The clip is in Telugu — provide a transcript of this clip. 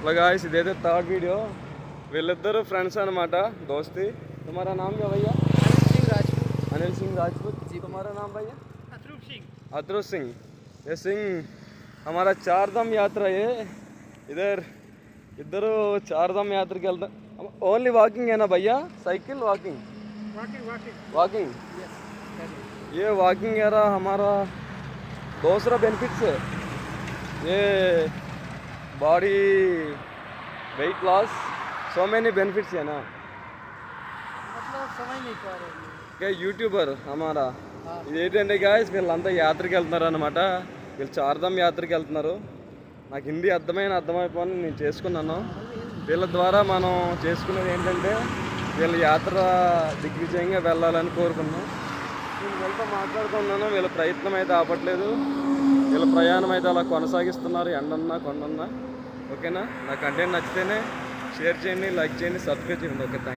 హలో గాయ్స్, ఇదైతే థర్డ్ వీడియో. వీళ్ళిద్దరు ఫ్రెండ్స్ అనమాట, దోస్తి. तुम्हारा नाम क्या भैया? अनिल सिंह राजपूत जी. तुम्हारा नाम भैया? अतरूप सिंह. ये सिंह हमारा चारधाम यात्रा है. इधर इधर चारधाम यात्रा के ओनली वॉकिंग है ना भैया? साइकिल वॉकिंग वॉकिंग ये वॉकिंग यारा हमारा दूसरा बेनिफिट्स है. ये body weight loss, so many benefits है ना. मतलब समझ नहीं पा रहे क्या యూట్యూబర్ हमारा. ఇదేంటంటే గాయస్, వీళ్ళంతా యాత్రకి వెళ్తున్నారు అనమాట. వీళ్ళు చార్ధామ్ యాత్రకి వెళ్తున్నారు. నాకు హిందీ అర్థమైపోని నేను చేసుకున్నాను. వీళ్ళ ద్వారా మనం చేసుకునేది ఏంటంటే వీళ్ళ యాత్ర దిగ్విజయంగా వెళ్ళాలని కోరుకున్నాం. నేను వీళ్ళతో మాట్లాడుకున్నాను. వీళ్ళ ప్రయత్నం అయితే ఆపట్లేదు. వీళ్ళ ప్రయాణం అయితే అలా కొనసాగిస్తున్నారు, ఎండన్నా కొండన్నా. ఓకేనా? నా కంటెంట్ నచ్చితేనే షేర్ చేయండి, లైక్ చేయండి, సబ్స్క్రైబ్ చేయండి. Okay, thank you.